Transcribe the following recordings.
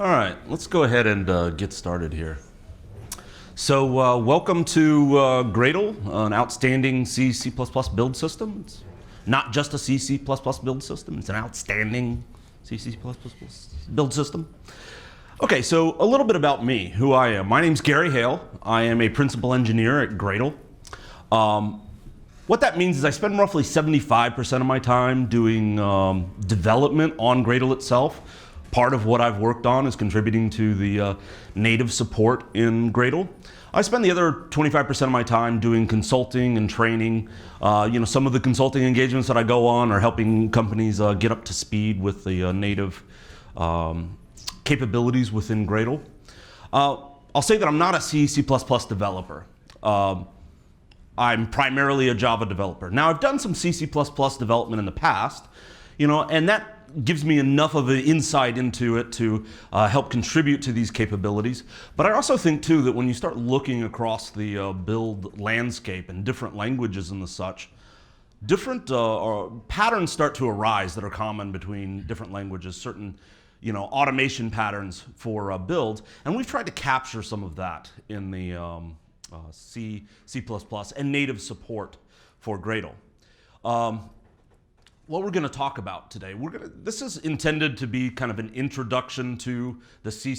All right, let's go ahead and get started here. So welcome to Gradle, an outstanding C++ build system. It's not just a C++ build system, it's an outstanding C++ build system. Okay, so a little bit about me, who I am. My name's Gary Hale. I am a principal engineer at Gradle. What that means is I spend roughly 75% of my time doing development on Gradle itself. Part of what I've worked on is contributing to the native support in Gradle. I spend the other 25% of my time doing consulting and training. Some of the consulting engagements that I go on are helping companies get up to speed with the native capabilities within Gradle. I'll say that I'm not a C++ developer. I'm primarily a Java developer. Now, I've done some C++ development in the past, and that gives me enough of an insight into it to help contribute to these capabilities. But I also think too that when you start looking across the build landscape and different languages and the such, different patterns start to arise that are common between different languages, certain automation patterns for builds, and we've tried to capture some of that in the C++ and native support for Gradle. What we're going to talk about today, this is intended to be kind of an introduction to the C++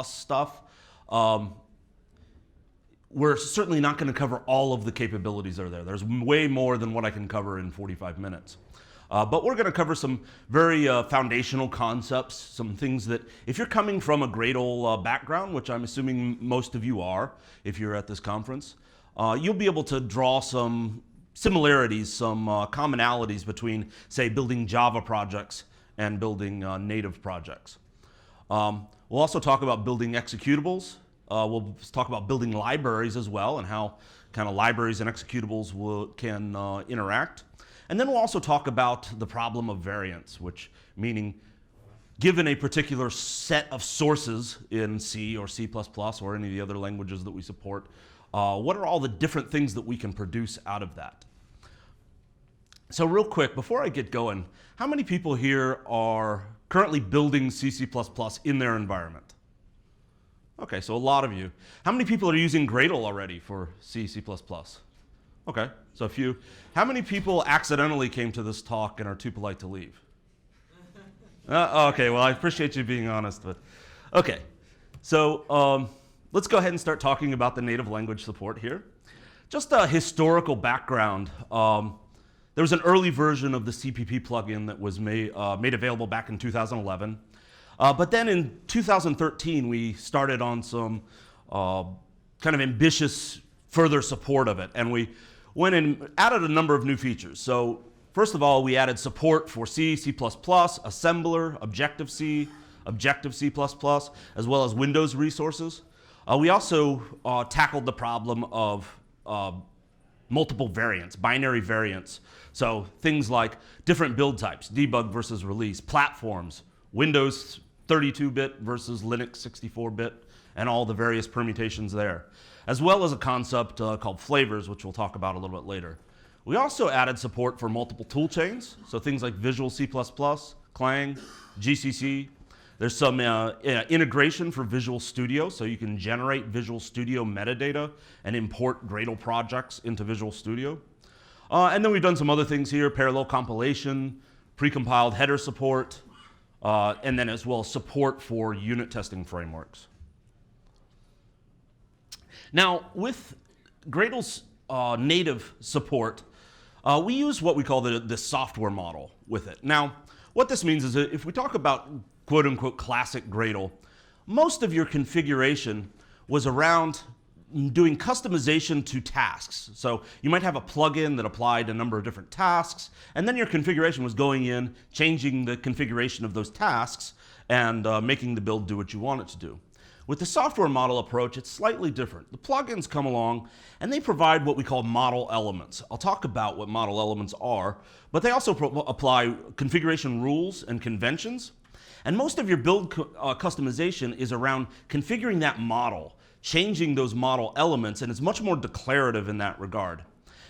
stuff. We're certainly not going to cover all of the capabilities that are there. There's way more than what I can cover in 45 minutes. But we're going to cover some very foundational concepts, some things that, if you're coming from a Gradle background, which I'm assuming most of you are if you're at this conference, you'll be able to draw some similarities, some commonalities between, say, building Java projects and building native projects. We'll also talk about building executables. We'll talk about building libraries as well and how kind of libraries and executables can interact. And then we'll also talk about the problem of variance, which meaning given a particular set of sources in C or C++ or any of the other languages that we support, what are all the different things that we can produce out of that? So real quick, before I get going, how many people here are currently building C++ in their environment? Okay, so a lot of you. How many people are using Gradle already for C++? Okay, so a few. How many people accidentally came to this talk and are too polite to leave? Okay, well, I appreciate you being honest, but okay. So let's go ahead and start talking about the native language support here. Just a historical background. There was an early version of the CPP plugin that was made available back in 2011. But then in 2013, we started on some kind of ambitious further support of it. And we went and added a number of new features. So first of all, we added support for C, C++, Assembler, Objective-C, Objective-C++, as well as Windows resources. We also tackled the problem of multiple variants, binary variants. So things like different build types, debug versus release, platforms, Windows 32-bit versus Linux 64-bit, and all the various permutations there, as well as a concept called flavors, which we'll talk about a little bit later. We also added support for multiple tool chains, so things like Visual C++, Clang, GCC. There's some integration for Visual Studio, so you can generate Visual Studio metadata and import Gradle projects into Visual Studio. And then we've done some other things here, parallel compilation, precompiled header support, and then as well support for unit testing frameworks. Now, with Gradle's native support, we use what we call the software model with it. Now, what this means is that if we talk about quote-unquote classic Gradle, most of your configuration was around doing customization to tasks. So you might have a plugin that applied a number of different tasks, and then your configuration was going in, changing the configuration of those tasks, and making the build do what you want it to do. With the software model approach, it's slightly different. The plugins come along, and they provide what we call model elements. I'll talk about what model elements are, but they also apply configuration rules and conventions. And most of your build customization is around configuring that model, changing those model elements, and it's much more declarative in that regard.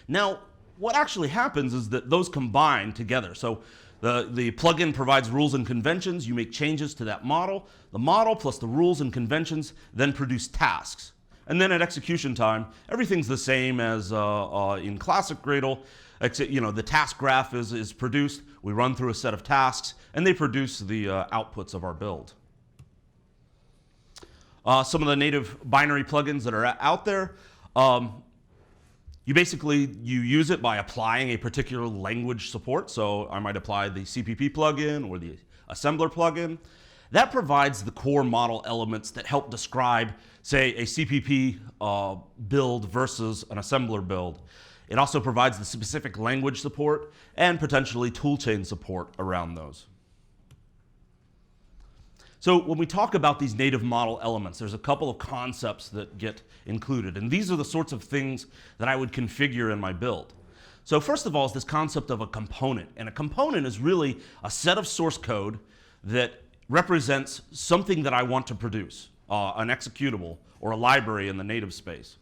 Now, what actually happens is that those combine together. So The plugin provides rules and conventions. You make changes to that model. The model plus the rules and conventions then produce tasks. And then at execution time, everything's the same as in classic Gradle. The task graph is produced. We run through a set of tasks, and they produce the outputs of our build. Some of the native binary plugins that are out there, you use it by applying a particular language support. So I might apply the CPP plugin or the assembler plugin. That provides the core model elements that help describe, say, a CPP build versus an assembler build. It also provides the specific language support and potentially toolchain support around those. So when we talk about these native model elements, there's a couple of concepts that get included. And these are the sorts of things that I would configure in my build. So first of all is this concept of a component. And a component is really a set of source code that represents something that I want to produce, an executable or a library in the native space.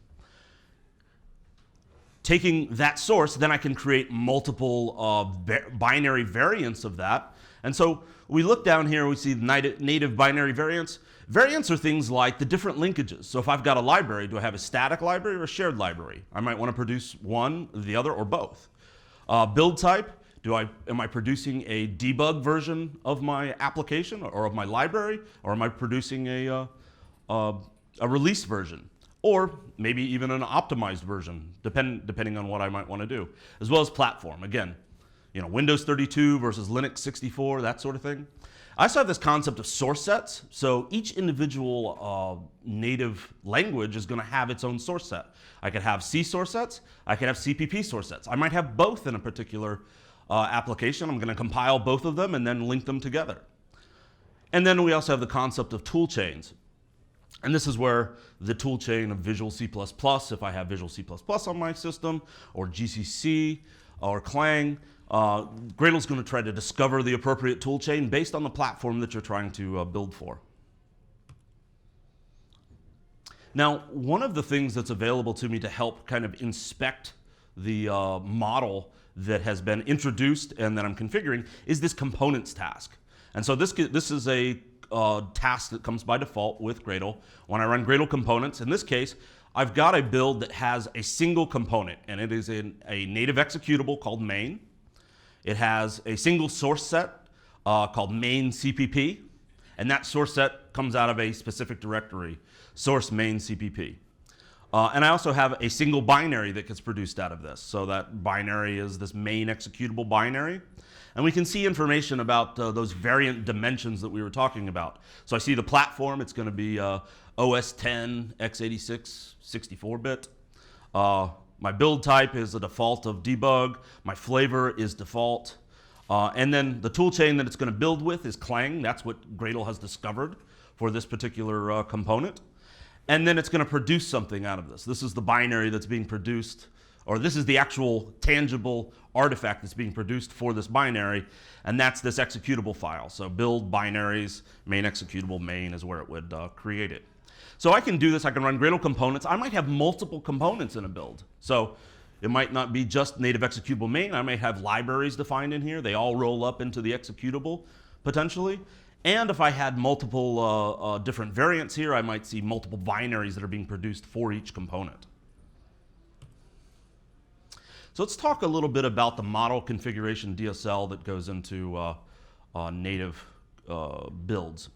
Taking that source, then I can create multiple binary variants of that. And so we look down here, we see native binary variants. Variants are things like the different linkages. So if I've got a library, do I have a static library or a shared library? I might want to produce one, the other, or both. Build type, am I producing a debug version of my application or of my library, or am I producing a release version? Or maybe even an optimized version, depending on what I might want to do. As well as platform, again, Windows 32 versus Linux 64, that sort of thing. I also have this concept of source sets. So each individual native language is going to have its own source set. I could have C source sets, I could have CPP source sets. I might have both in a particular application. I'm going to compile both of them and then link them together. And then we also have the concept of tool chains. And this is where the tool chain of Visual C++, if I have Visual C++ on my system, or GCC, or Clang, Gradle's going to try to discover the appropriate tool chain based on the platform that you're trying to build for. Now, one of the things that's available to me to help kind of inspect the model that has been introduced and that I'm configuring is this components task. And so this is a task that comes by default with Gradle. When I run Gradle components, in this case, I've got a build that has a single component, and it is in a native executable called main. It has a single source set called main CPP, and that source set comes out of a specific directory, source main CPP. And I also have a single binary that gets produced out of this. So that binary is this main executable binary. And we can see information about those variant dimensions that we were talking about. So I see the platform, it's going to be OS 10, x86, 64-bit. My build type is a default of debug. My flavor is default. And then the tool chain that it's going to build with is Clang. That's what Gradle has discovered for this particular component. And then it's going to produce something out of this. This is the binary that's being produced, or this is the actual tangible artifact that's being produced for this binary, and that's this executable file. So build binaries, main executable main is where it would create it. So I can do this, I can run Gradle components. I might have multiple components in a build. So it might not be just native executable main. I might have libraries defined in here. They all roll up into the executable, potentially. And if I had multiple different variants here, I might see multiple binaries that are being produced for each component. So let's talk a little bit about the model configuration DSL that goes into native builds.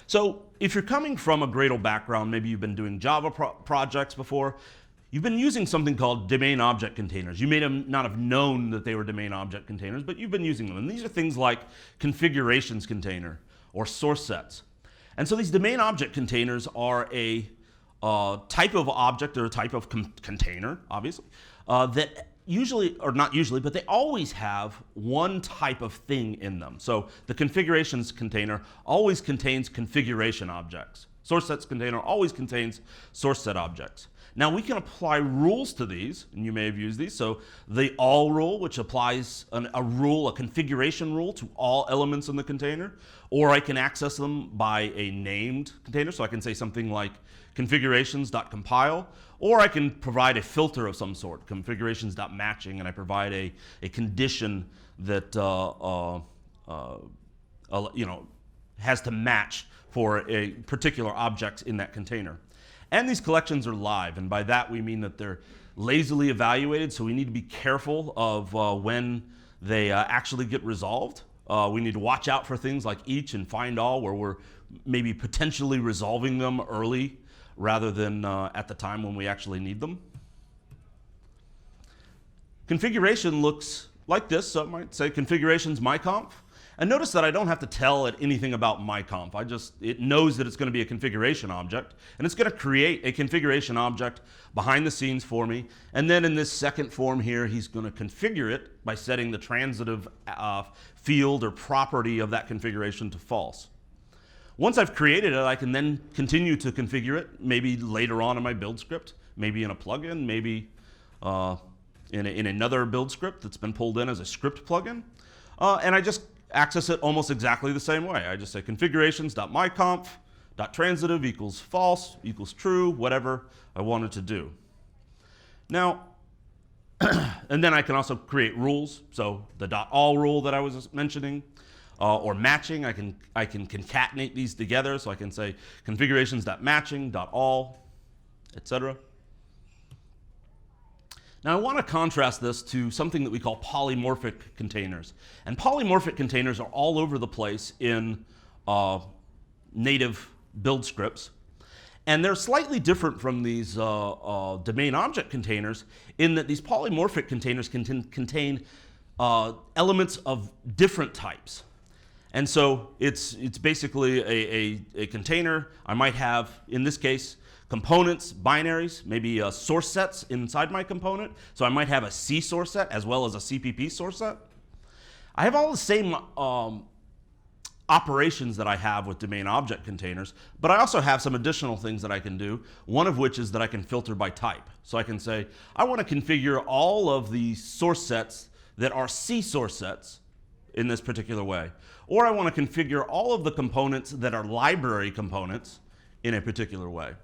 So if you're coming from a Gradle background, maybe you've been doing Java projects before, you've been using something called domain object containers. You may not have known that they were domain object containers, but you've been using them. And these are things like configurations container or source sets. And so these domain object containers are a type of object or a type of container, obviously, that usually, or not usually, but they always have one type of thing in them. So the configurations container always contains configuration objects. Source sets container always contains source set objects. Now we can apply rules to these, and you may have used these. So the all rule, which applies a configuration rule to all elements in the container, or I can access them by a named container. So I can say something like configurations.compile, or I can provide a filter of some sort, configurations.matching, and I provide a condition that has to match for a particular object in that container. And these collections are live, and by that we mean that they're lazily evaluated, so we need to be careful of when they actually get resolved. We need to watch out for things like each and find all, where we're maybe potentially resolving them early rather than at the time when we actually need them. Configuration looks like this, so I might say configurations myconf. And notice that I don't have to tell it anything about myconf. It knows that it's going to be a configuration object, and it's going to create a configuration object behind the scenes for me. And then in this second form here, he's going to configure it by setting the transitive field or property of that configuration to false. Once I've created it, I can then continue to configure it, maybe later on in my build script, maybe in a plugin, maybe in another build script that's been pulled in as a script plugin. And I just access it almost exactly the same way. I just say configurations.myconf.transitive equals false equals true, whatever I wanted to do. Now, and then I can also create rules. So the .all rule that I was mentioning, or matching, I can concatenate these together. So I can say configurations.matching.all, etc. Now I want to contrast this to something that we call polymorphic containers. And polymorphic containers are all over the place in native build scripts. And they're slightly different from these domain object containers in that these polymorphic containers can contain elements of different types. And so it's basically a container. I might have, in this case, components, binaries, maybe source sets inside my component. So I might have a C source set as well as a CPP source set. I have all the same operations that I have with domain object containers, but I also have some additional things that I can do, one of which is that I can filter by type. So I can say, I want to configure all of the source sets that are C source sets in this particular way. Or I want to configure all of the components that are library components in a particular way.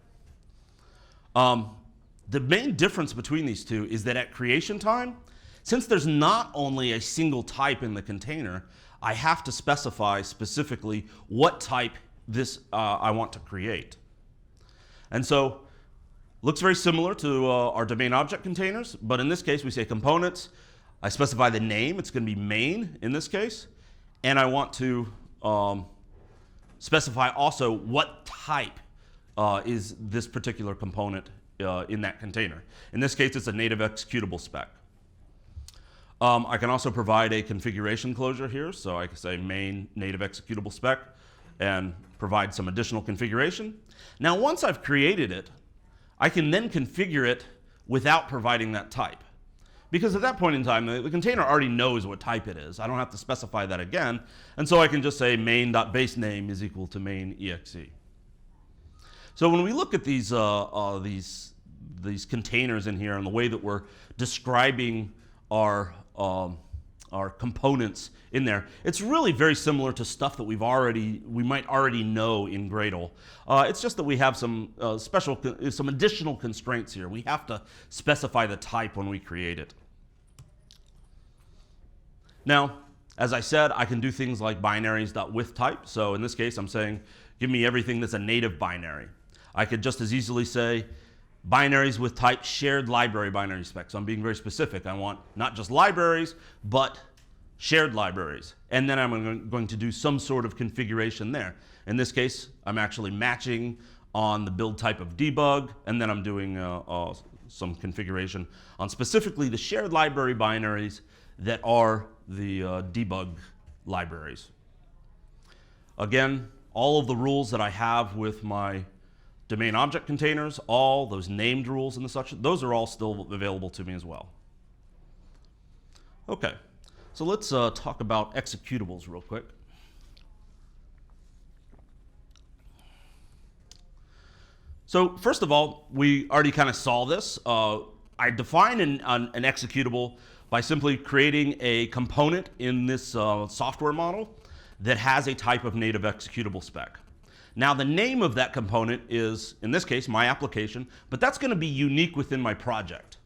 The main difference between these two is that at creation time, since there's not only a single type in the container, I have to specify specifically what type I want to create. And so, looks very similar to our domain object containers, but in this case we say components. I specify the name, it's going to be main in this case, and I want to specify also what type is this particular component in that container. In this case, it's a native executable spec. I can also provide a configuration closure here, so I can say main native executable spec and provide some additional configuration. Now, once I've created it, I can then configure it without providing that type. Because at that point in time, the container already knows what type it is. I don't have to specify that again, and so I can just say main.basename is equal to main.exe. So when we look at these containers in here and the way that we're describing our components in there, it's really very similar to stuff that we might already know in Gradle. It's just that we have some additional constraints here. We have to specify the type when we create it. Now, as I said, I can do things like binaries.withType. So in this case, I'm saying, give me everything that's a native binary. I could just as easily say binaries with type shared library binary spec. So I'm being very specific. I want not just libraries, but shared libraries. And then I'm going to do some sort of configuration there. In this case, I'm actually matching on the build type of debug, and then I'm doing some configuration on specifically the shared library binaries that are the debug libraries. Again, all of the rules that I have with my domain object containers, all those named rules and such, those are all still available to me as well. Okay, so let's talk about executables real quick. So first of all, we already kind of saw this. I define an executable by simply creating a component in this software model that has a type of native executable spec. Now the name of that component is, in this case, my application, but that's going to be unique within my project.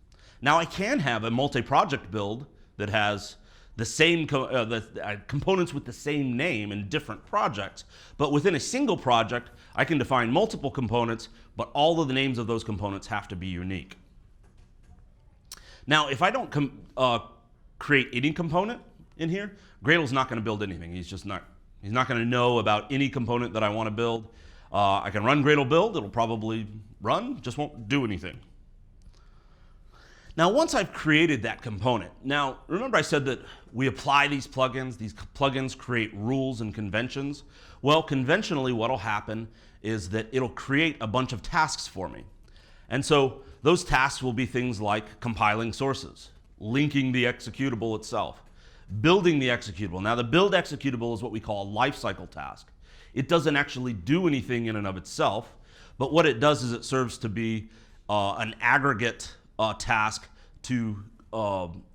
Now I can have a multi-project build that has the same components with the same name in different projects. But within a single project, I can define multiple components, but all of the names of those components have to be unique. Now, if I don't create any component in here, Gradle's not going to build anything. He's not going to know about any component that I want to build. I can run Gradle build. It'll probably run, just won't do anything. Now, once I've created that component, now remember I said that we apply these plugins. These plugins create rules and conventions. Well, conventionally what will happen is that it'll create a bunch of tasks for me. And so those tasks will be things like compiling sources, linking the executable itself, building the executable. Now, the build executable is what we call a lifecycle task. It doesn't actually do anything in and of itself, but what it does is it serves to be an aggregate task to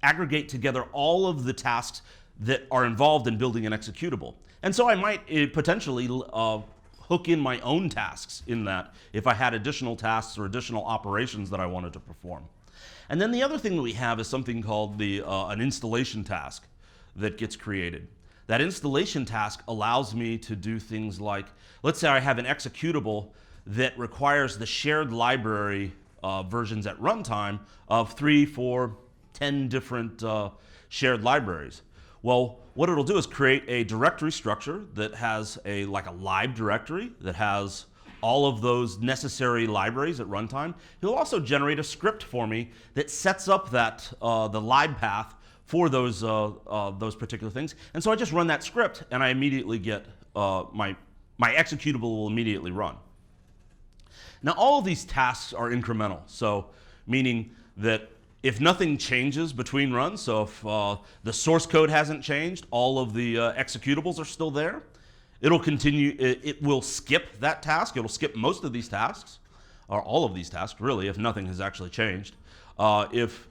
aggregate together all of the tasks that are involved in building an executable. And so I might potentially hook in my own tasks in that if I had additional tasks or additional operations that I wanted to perform. And then the other thing that we have is something called an installation task that gets created. That installation task allows me to do things like, let's say I have an executable that requires the shared library versions at runtime of 3, 4, 10 different shared libraries. Well, what it'll do is create a directory structure that has like a lib directory that has all of those necessary libraries at runtime. He'll also generate a script for me that sets up that the lib path for those particular things. And so I just run that script, and I immediately get my executable will immediately run. Now, all of these tasks are incremental, so meaning that if nothing changes between runs, so if the source code hasn't changed, all of the executables are still there, it'll continue, it will skip that task. It'll skip most of these tasks, or all of these tasks, really, if nothing has actually changed. If,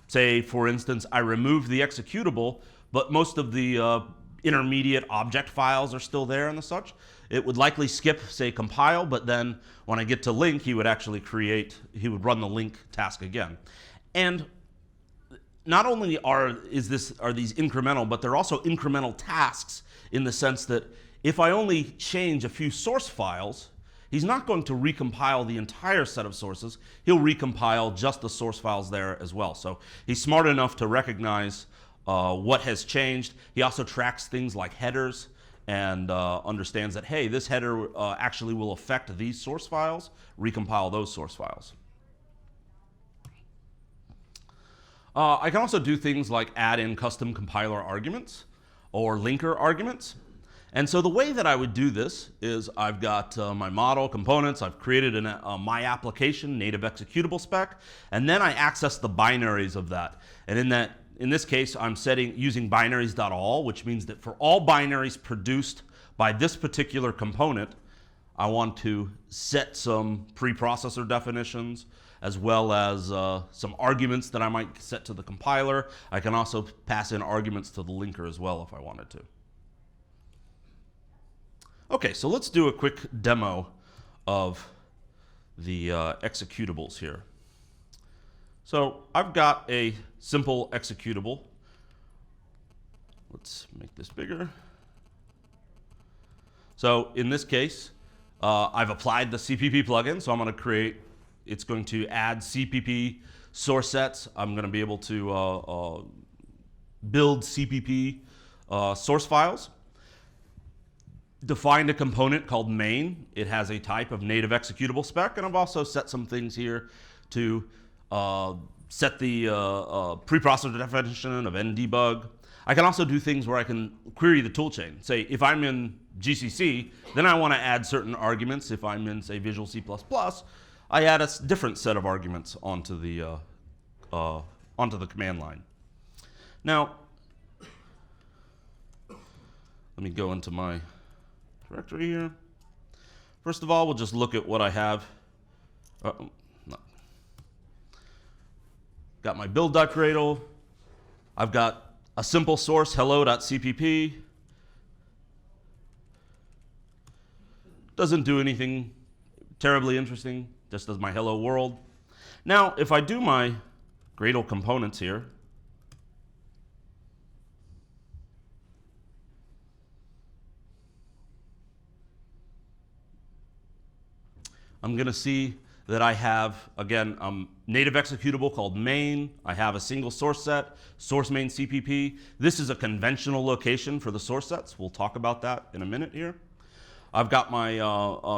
say, for instance, I remove the executable, but most of the intermediate object files are still there and the such, it would likely skip, say, compile, but then when I get to link, he would run the link task again. And not only are these incremental, but they're also incremental tasks in the sense that if I only change a few source files, he's not going to recompile the entire set of sources. He'll recompile just the source files there as well. So he's smart enough to recognize what has changed. He also tracks things like headers and understands that, hey, this header actually will affect these source files, recompile those source files. I can also do things like add in custom compiler arguments or linker arguments. And so the way that I would do this is I've got my model components, I've created my application native executable spec, and then I access the binaries of that. And in this case, I'm using binaries.all, which means that for all binaries produced by this particular component, I want to set some preprocessor definitions as well as some arguments that I might set to the compiler. I can also pass in arguments to the linker as well if I wanted to. Okay, so let's do a quick demo of the executables here. So I've got a simple executable. Let's make this bigger. So in this case, I've applied the CPP plugin, so I'm going to it's going to add CPP source sets. I'm going to be able to build CPP source files. Defined a component called main. It has a type of native executable spec, and I've also set some things here to set the preprocessor definition of ndebug. I can also do things where I can query the toolchain. Say, if I'm in GCC, then I want to add certain arguments. If I'm in, say, Visual C++, I add a different set of arguments onto the command line. Now, let me go into my directory here. First of all, we'll just look at what I have. Got my build.gradle. I've got a simple source, hello.cpp. Doesn't do anything terribly interesting, just does my hello world. Now, if I do my Gradle components here, I'm going to see that I have, again, native executable called main. I have a single source set, source main CPP. This is a conventional location for the source sets. We'll talk about that in a minute here. I've got my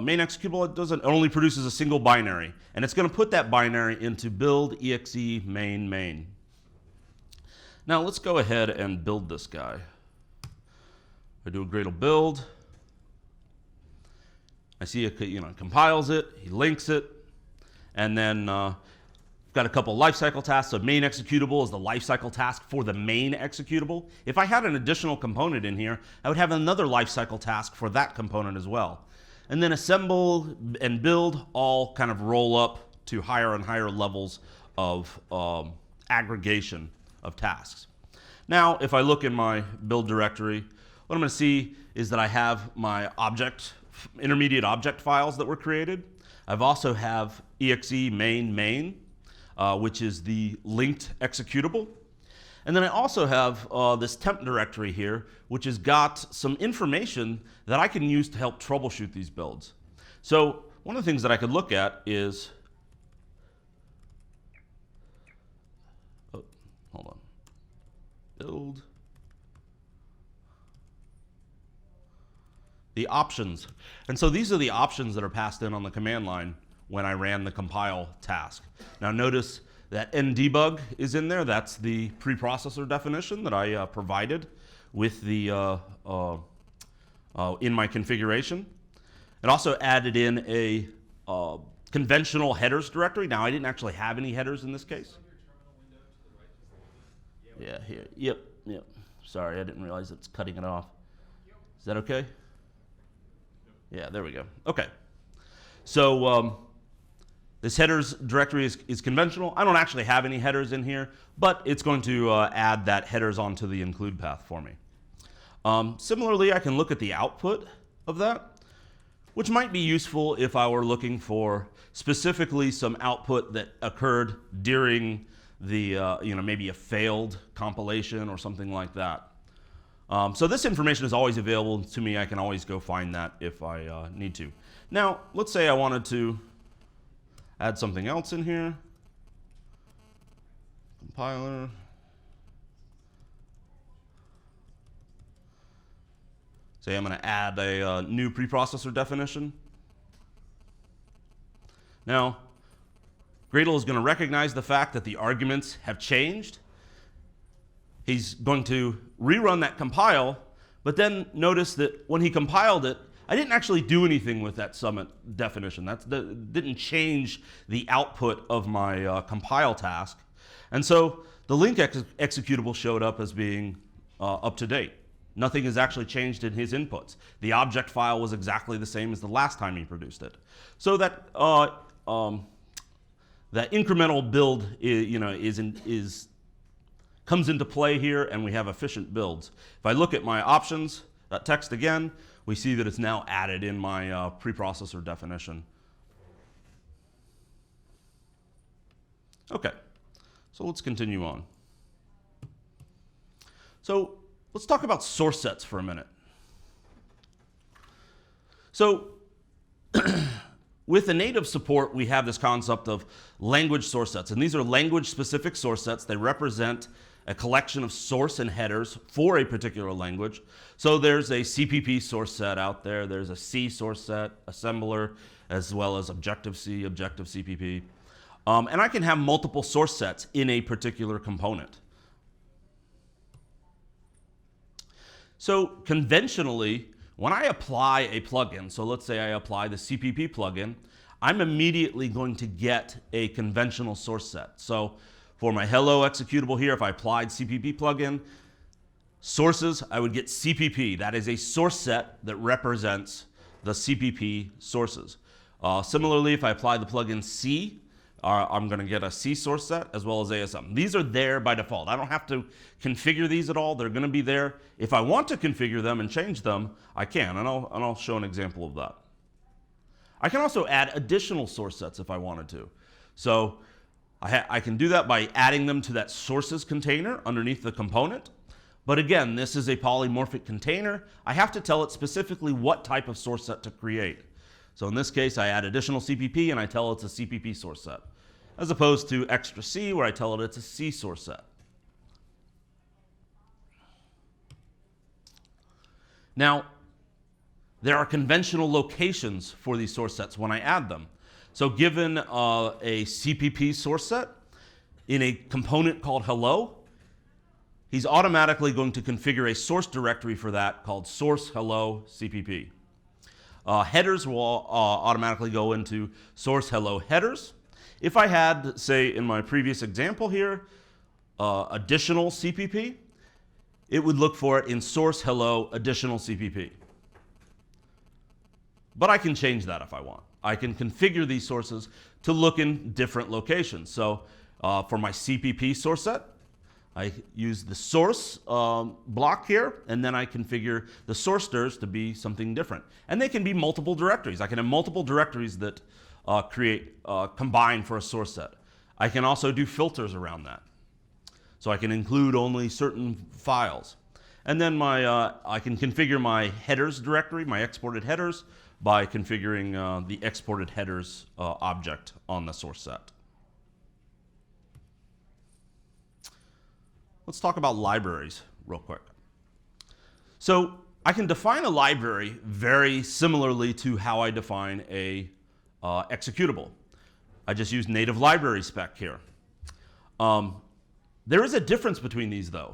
main executable. It only produces a single binary, and it's going to put that binary into build exe main main. Now let's go ahead and build this guy. I do a Gradle build. I see it, compiles it, he links it, and then got a couple lifecycle tasks. So main executable is the lifecycle task for the main executable. If I had an additional component in here, I would have another lifecycle task for that component as well. And then assemble and build all kind of roll up to higher and higher levels of aggregation of tasks. Now, if I look in my build directory, what I'm going to see is that I have my intermediate object files that were created. I've also have exe main main, which is the linked executable. And then I also have this temp directory here, which has got some information that I can use to help troubleshoot these builds. So one of the things that I could look at is, hold on, build. The options. And so these are the options that are passed in on the command line when I ran the compile task. Now notice that ndebug is in there. That's the preprocessor definition that I provided with the in my configuration. It also added in a conventional headers directory. Now I didn't actually have any headers in this case. Yeah, here. Yep. Sorry, I didn't realize it's cutting it off. Is that okay? Yeah, there we go. Okay. So this headers directory is conventional. I don't actually have any headers in here, but it's going to add that headers onto the include path for me. Similarly, I can look at the output of that, which might be useful if I were looking for specifically some output that occurred during the, maybe a failed compilation or something like that. So this information is always available to me. I can always go find that if I need to. Now, let's say I wanted to add something else in here. Compiler. Say I'm going to add a new preprocessor definition. Now, Gradle is going to recognize the fact that the arguments have changed. He's going to rerun that compile, but then notice that when he compiled it, I didn't actually do anything with that summit definition. That didn't change the output of my compile task. And so the link executable showed up as being up to date. Nothing has actually changed in his inputs. The object file was exactly the same as the last time he produced it. So that that incremental build comes into play here, and we have efficient builds. If I look at my options, that text again, we see that it's now added in my preprocessor definition. Okay, so let's continue on. So let's talk about source sets for a minute. So with the native support, we have this concept of language source sets, and these are language-specific source sets. They represent a collection of source and headers for a particular language. So there's a CPP source set out there. There's a C source set, assembler, as well as Objective-C, Objective-CPP. And I can have multiple source sets in a particular component. So conventionally, when I apply a plugin, so let's say I apply the CPP plugin, I'm immediately going to get a conventional source set. So for my hello executable here, if I applied CPP plugin, sources, I would get CPP. That is a source set that represents the CPP sources. Similarly, if I apply the plugin C, I'm going to get a C source set as well as ASM. These are there by default. I don't have to configure these at all. They're going to be there. If I want to configure them and change them, I can, and I'll show an example of that. I can also add additional source sets if I wanted to. So I can do that by adding them to that sources container underneath the component. But again, this is a polymorphic container. I have to tell it specifically what type of source set to create. So in this case, I add additional CPP and I tell it's a CPP source set, as opposed to extra C where I tell it it's a C source set. Now, there are conventional locations for these source sets when I add them. So given a CPP source set in a component called hello, he's automatically going to configure a source directory for that called source hello CPP. Headers will automatically go into source hello headers. If I had, say, in my previous example here, additional CPP, it would look for it in source hello additional CPP. But I can change that if I want. I can configure these sources to look in different locations. So for my CPP source set, I use the source block here, and then I configure the source strs to be something different. And they can be multiple directories. I can have multiple directories that combine for a source set. I can also do filters around that. So I can include only certain files. And then I can configure my headers directory, my exported headers, by configuring the exported headers object on the source set. Let's talk about libraries real quick. So I can define a library very similarly to how I define a executable. I just use native library spec here. There is a difference between these though.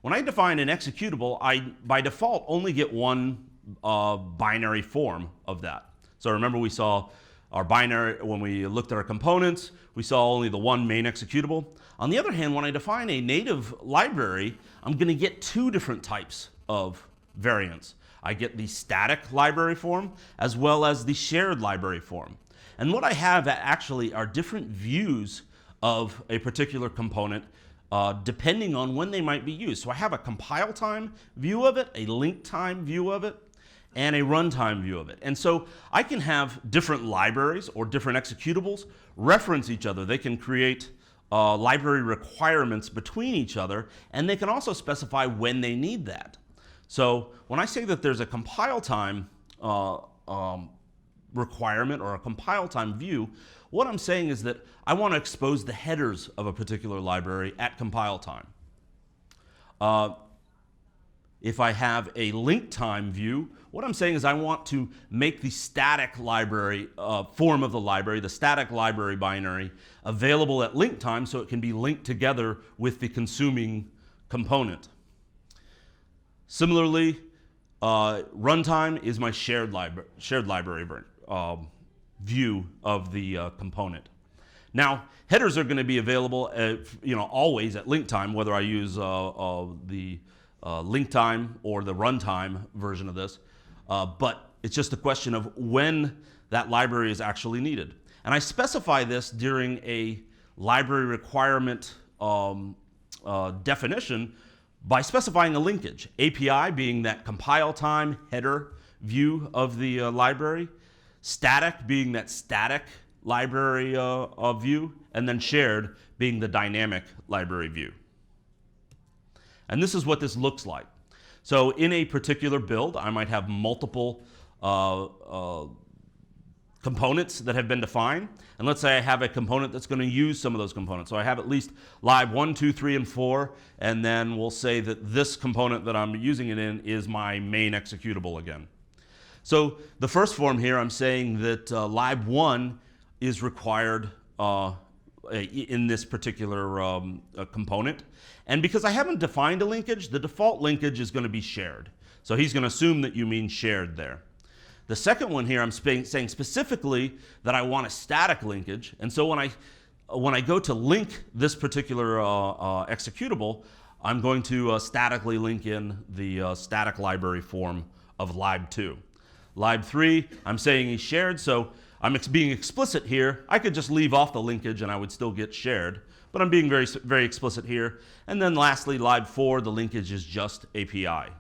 When I define an executable, I by default only get one binary form of that. So remember we saw our binary, when we looked at our components, we saw only the one main executable. On the other hand, when I define a native library, I'm going to get two different types of variants. I get the static library form as well as the shared library form. And what I have actually are different views of a particular component depending on when they might be used. So I have a compile time view of it, a link time view of it, and a runtime view of it. And so I can have different libraries or different executables reference each other. They can create library requirements between each other, and they can also specify when they need that. So when I say that there's a compile time requirement or a compile time view, what I'm saying is that I want to expose the headers of a particular library at compile time. If I have a link time view, what I'm saying is I want to make the static library form of the library, the static library binary, available at link time so it can be linked together with the consuming component. Similarly, runtime is my shared library view of the component. Now, headers are going to be available always at link time, whether I use the link time or the runtime version of this, but it's just a question of when that library is actually needed. And I specify this during a library requirement definition by specifying a linkage. API being that compile time header view of the library, static being that static library view, and then shared being the dynamic library view. And this is what this looks like. So in a particular build, I might have multiple components that have been defined. And let's say I have a component that's going to use some of those components. So I have at least lib 1, 2, 3, and 4. And then we'll say that this component that I'm using it in is my main executable again. So the first form here, I'm saying that lib 1 is required in this particular component. And because I haven't defined a linkage, the default linkage is going to be shared. So he's going to assume that you mean shared there. The second one here, I'm saying specifically that I want a static linkage. And so when I go to link this particular executable, I'm going to statically link in the static library form of lib2. Lib3, I'm saying he's shared, so I'm being explicit here. I could just leave off the linkage and I would still get shared, but I'm being very, very explicit here. And then lastly, lib4, the linkage is just API.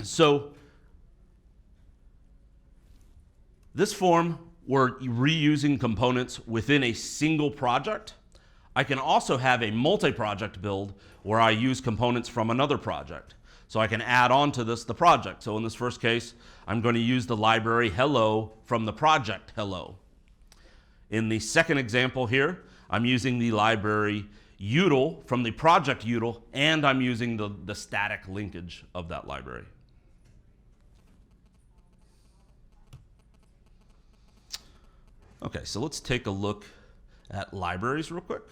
So this form, we're reusing components within a single project. I can also have a multi-project build where I use components from another project. So I can add on to this the project. So in this first case, I'm going to use the library hello from the project hello. In the second example here, I'm using the library util from the project util, and I'm using the static linkage of that library. Okay, so let's take a look at libraries real quick.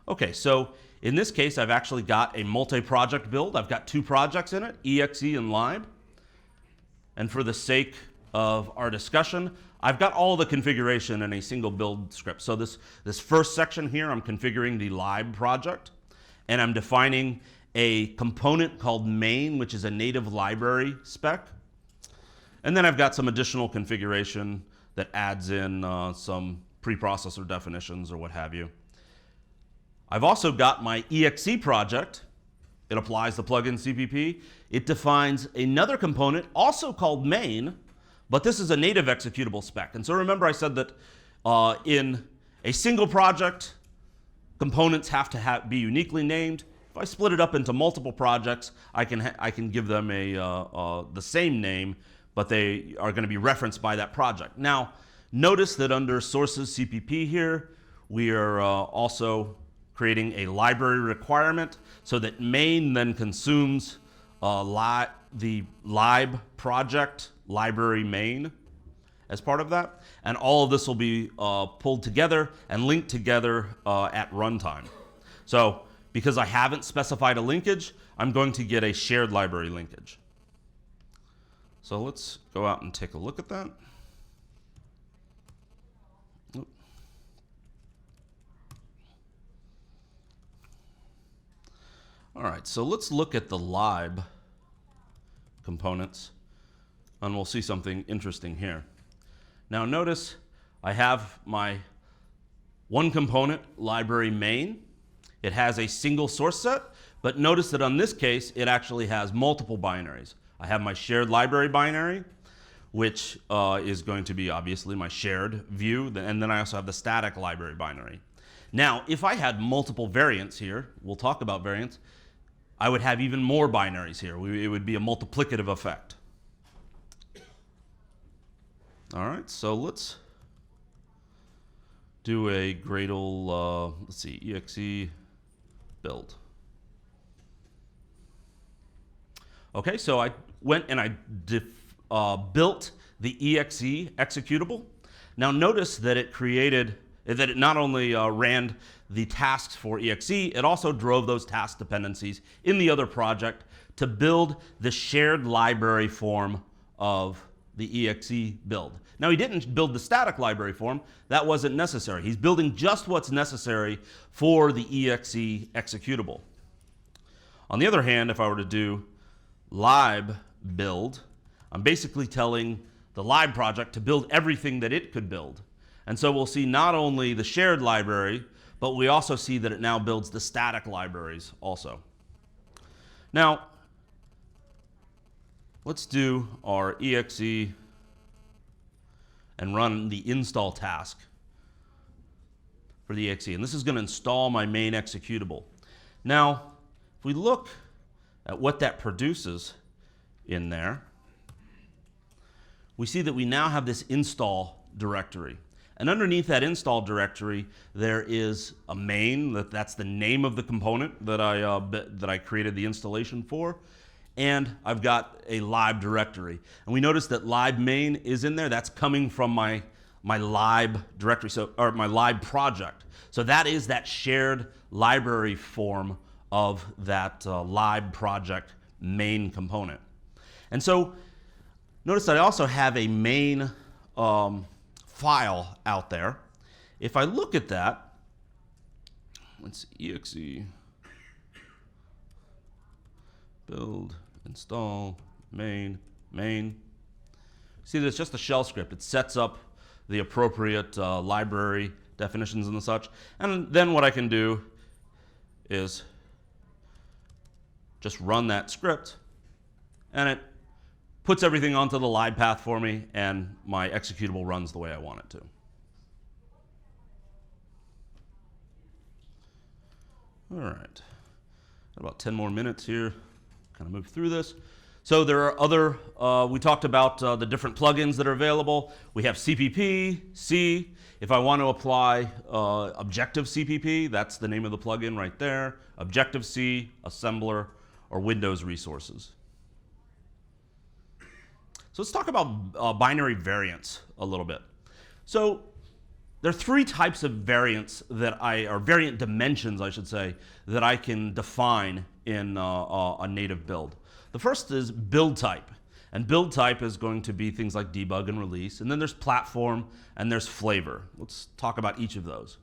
Okay, so in this case, I've actually got a multi-project build. I've got two projects in it, exe and lib. And for the sake of our discussion, I've got all the configuration in a single build script. So this first section here, I'm configuring the lib project, and I'm defining a component called main, which is a native library spec. And then I've got some additional configuration that adds in some preprocessor definitions or what have you. I've also got my exe project. It applies the plugin CPP. It defines another component, also called main, but this is a native executable spec. And so remember I said that in a single project, components have to be uniquely named. If I split it up into multiple projects, I can give them the same name, but they are going to be referenced by that project. Now, notice that under sources CPP here, we are also creating a library requirement so that main then consumes the lib project library main as part of that. And all of this will be pulled together and linked together at runtime. So because I haven't specified a linkage, I'm going to get a shared library linkage. So let's go out and take a look at that. All right, so let's look at the lib components, and we'll see something interesting here. Now notice I have my one component, library main. It has a single source set, but notice that on this case, it actually has multiple binaries. I have my shared library binary, which is going to be obviously my shared view, and then I also have the static library binary. Now, if I had multiple variants here, we'll talk about variants, I would have even more binaries here. It would be a multiplicative effect. All right, so let's do a Gradle, let's see, exe build. Okay, so I went and I built the exe executable. Now notice that it not only ran the tasks for exe, it also drove those task dependencies in the other project to build the shared library form of the exe build. Now he didn't build the static library form, that wasn't necessary. He's building just what's necessary for the exe executable. On the other hand, if I were to do lib build, I'm basically telling the lib project to build everything that it could build. And so we'll see not only the shared library, but we also see that it now builds the static libraries also. Now, let's do our exe and run the install task for the exe. And this is going to install my main executable. Now, if we look at what that produces in there, we see that we now have this install directory. And underneath that install directory, there is a main, that's the name of the component that I created the installation for. And I've got a lib directory. And we notice that lib main is in there. That's coming from my lib directory, or my lib project. So that is that shared library form of that lib project main component. And so notice that I also have a main file out there. If I look at that, let's see, exe build install main. See that it's just a shell script. It sets up the appropriate library definitions and such. And then what I can do is just run that script, and it puts everything onto the lib path for me, and my executable runs the way I want it to. All right, about 10 more minutes here, kind of move through this. So there are other, we talked about the different plugins that are available. We have CPP, C. If I want to apply Objective CPP, that's the name of the plugin right there. Objective C, Assembler, or Windows resources. So let's talk about binary variants a little bit. So there are three types of variants that or variant dimensions, I should say, that I can define in a native build. The first is build type. And build type is going to be things like debug and release. And then there's platform and there's flavor. Let's talk about each of those.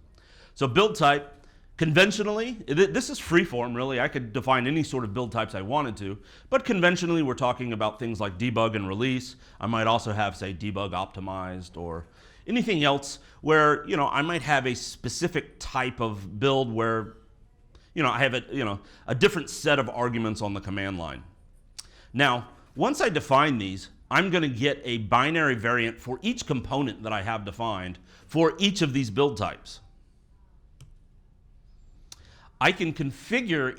So build type, conventionally, this is freeform really. I could define any sort of build types I wanted to. But conventionally, we're talking about things like debug and release. I might also have, say, debug optimized or anything else where, I might have a specific type of build where, I have a different set of arguments on the command line. Now, once I define these, I'm going to get a binary variant for each component that I have defined for each of these build types. I can configure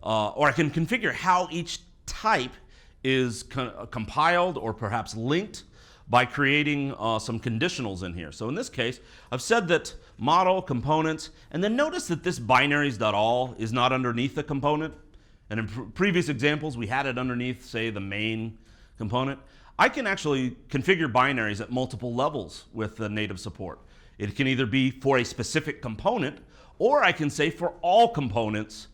I can configure how each type is compiled or perhaps linked by creating some conditionals in here. So in this case, I've said that model, components, and then notice that this binaries.all is not underneath the component. And in previous examples, we had it underneath, say, the main component. I can actually configure binaries at multiple levels with the native support. It can either be for a specific component, or I can say for all components,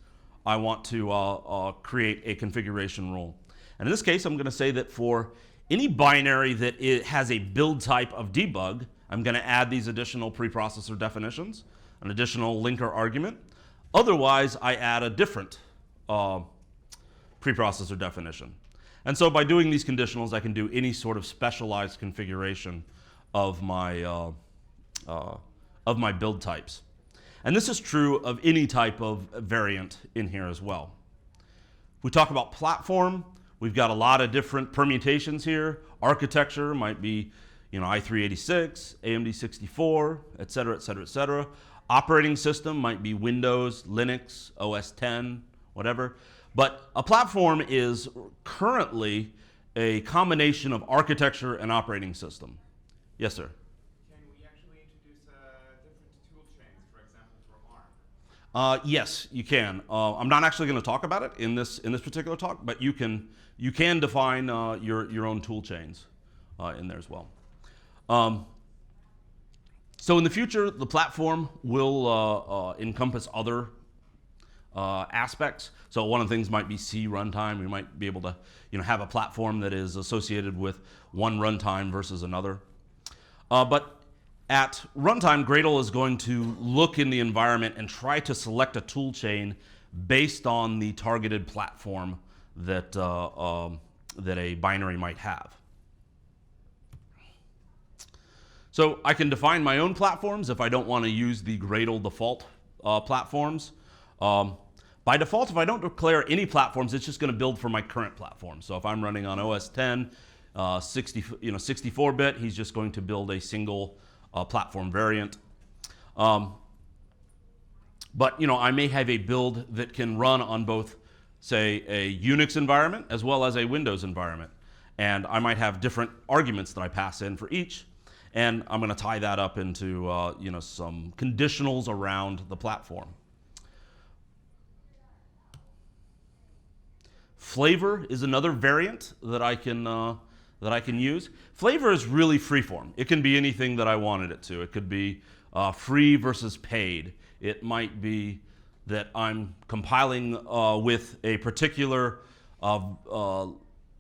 I want to create a configuration rule. And in this case, I'm going to say that for any binary that has a build type of debug, I'm going to add these additional preprocessor definitions, an additional linker argument. Otherwise, I add a different preprocessor definition. And so by doing these conditionals, I can do any sort of specialized configuration of my build types. And this is true of any type of variant in here as well. We talk about platform. We've got a lot of different permutations here. Architecture might be, i386, AMD 64, et cetera, et cetera, et cetera. Operating system might be Windows, Linux, OS 10, whatever. But a platform is currently a combination of architecture and operating system. Yes, sir? Can we actually introduce different tool chains, for example, for ARM? Yes, you can. I'm not actually going to talk about it in this particular talk, but you can define your own tool chains in there as well. So in the future, the platform will encompass other aspects. So one of the things might be C runtime. We might be able to have a platform that is associated with one runtime versus another. But at runtime, Gradle is going to look in the environment and try to select a tool chain based on the targeted platform that a binary might have. So I can define my own platforms if I don't want to use the Gradle default platforms. By default, if I don't declare any platforms, it's just going to build for my current platform. So if I'm running on OS 10, 64-bit, he's just going to build a single platform variant. But I may have a build that can run on both, say, a Unix environment as well as a Windows environment. And I might have different arguments that I pass in for each. And I'm going to tie that up into some conditionals around the platform. Flavor is another variant that I can use. Flavor is really freeform. It can be anything that I wanted it to. It could be free versus paid. It might be that I'm compiling with a particular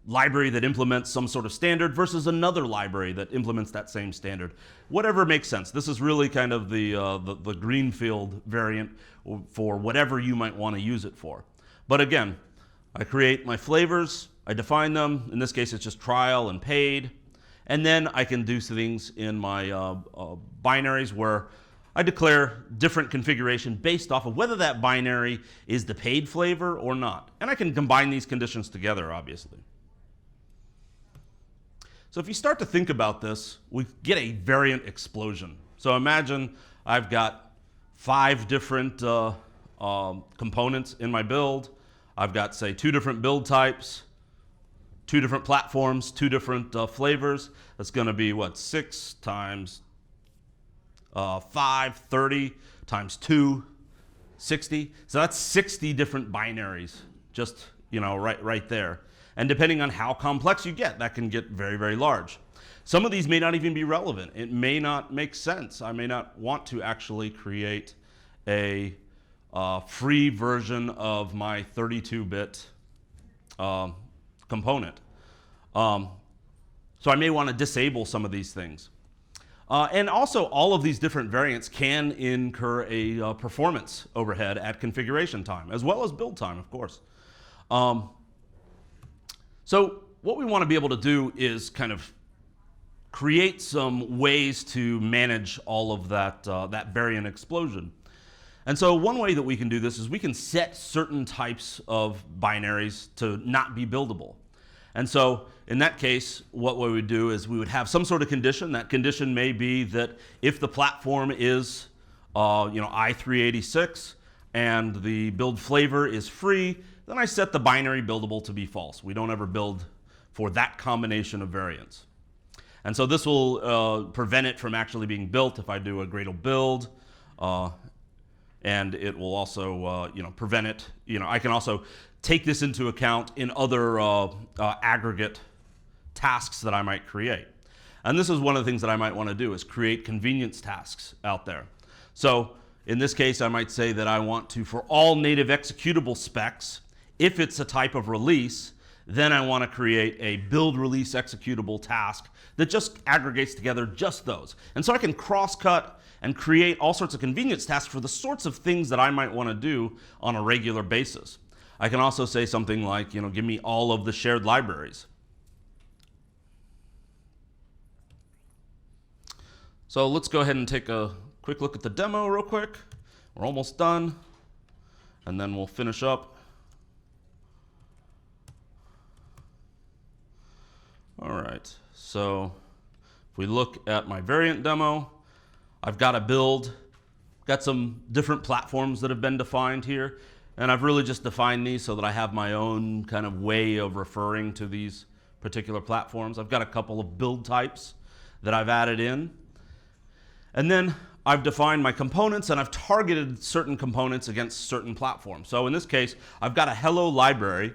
library that implements some sort of standard versus another library that implements that same standard. Whatever makes sense. This is really kind of the greenfield variant for whatever you might want to use it for. But again, I create my flavors, I define them. In this case, it's just trial and paid. And then I can do things in my binaries where I declare different configuration based off of whether that binary is the paid flavor or not. And I can combine these conditions together, obviously. So if you start to think about this, we get a variant explosion. So imagine I've got 5 different components in my build. I've got, say, 2 different build types, 2 different platforms, 2 different flavors. That's going to be, what, 6 times 5, 30, times 2, 60. So that's 60 different binaries, just, right there. And depending on how complex you get, that can get very, very large. Some of these may not even be relevant. It may not make sense. I may not want to actually create a free version of my 32-bit component. So I may want to disable some of these things. And also, all of these different variants can incur a performance overhead at configuration time, as well as build time, of course. So what we want to be able to do is kind of create some ways to manage all of that, that variant explosion. And so one way that we can do this is we can set certain types of binaries to not be buildable. And so in that case, what we would do is we would have some sort of condition. That condition may be that if the platform is i386 and the build flavor is free, then I set the binary buildable to be false. We don't ever build for that combination of variants. And so this will prevent it from actually being built if I do a Gradle build. And it will also prevent it. I can also take this into account in other aggregate tasks that I might create. And this is one of the things that I might want to do, is create convenience tasks out there. So in this case, I might say that I want to, for all native executable specs, if it's a type of release, then I want to create a build release executable task that just aggregates together just those. And so I can cross-cut and create all sorts of convenience tasks for the sorts of things that I might want to do on a regular basis. I can also say something like, give me all of the shared libraries. So let's go ahead and take a quick look at the demo real quick. We're almost done, and then we'll finish up. All right, so if we look at my variant demo, I've got a build, got some different platforms that have been defined here, and I've really just defined these so that I have my own kind of way of referring to these particular platforms. I've got a couple of build types that I've added in. And then I've defined my components, and I've targeted certain components against certain platforms. So in this case, I've got a hello library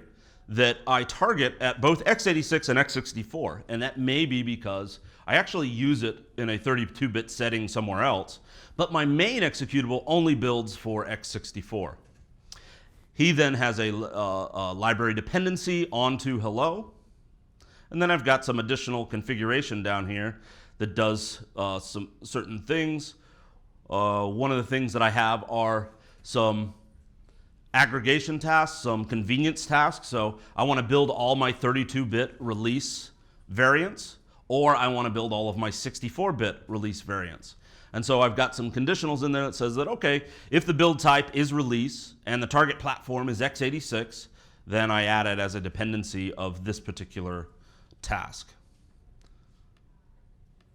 that I target at both x86 and x64. And that may be because I actually use it in a 32-bit setting somewhere else, but my main executable only builds for x64. He then has a library dependency onto hello. And then I've got some additional configuration down here that does some certain things. One of the things that I have are some aggregation tasks, some convenience tasks. So I want to build all my 32-bit release variants, or I want to build all of my 64-bit release variants. And so I've got some conditionals in there that says that, okay, if the build type is release and the target platform is x86, then I add it as a dependency of this particular task.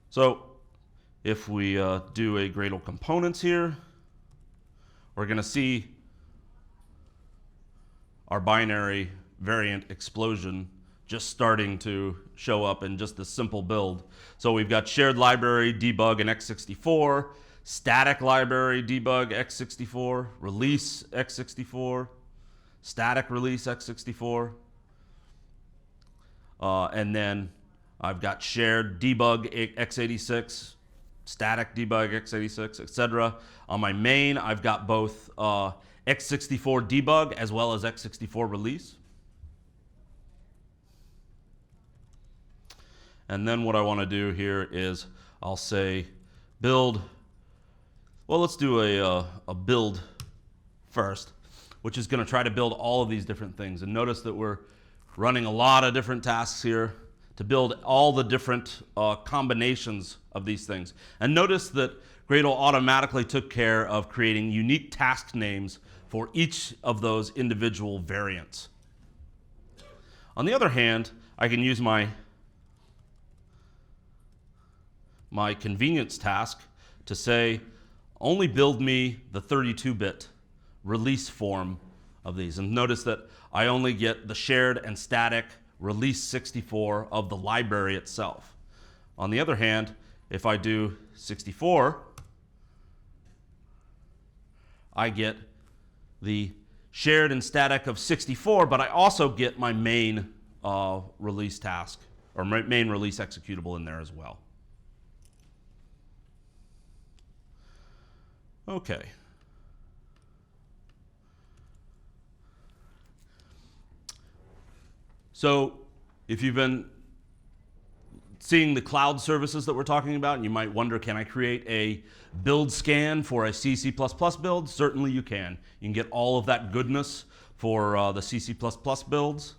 So if we do a Gradle components here, we're going to see our binary variant explosion just starting to show up in just this simple build. So we've got shared library, debug, and x64, static library, debug, x64, release, x64, static release, x64, and then I've got shared debug, x86, static debug, x86, etc. On my main, I've got both x64 debug as well as x64 release. And then what I want to do here is I'll say build. Well, let's do a build first, which is going to try to build all of these different things. And notice that we're running a lot of different tasks here to build all the different combinations of these things. And notice that Gradle automatically took care of creating unique task names for each of those individual variants. On the other hand, I can use my convenience task to say, only build me the 32-bit release form of these. And notice that I only get the shared and static release 64 of the library itself. On the other hand, if I do 64, I get the shared and static of 64, but I also get my main release task, or main release executable in there as well. Okay. So if you've been seeing the cloud services that we're talking about, and you might wonder, can I create a build scan for a C++ build? Certainly you can. You can get all of that goodness for the C++ builds.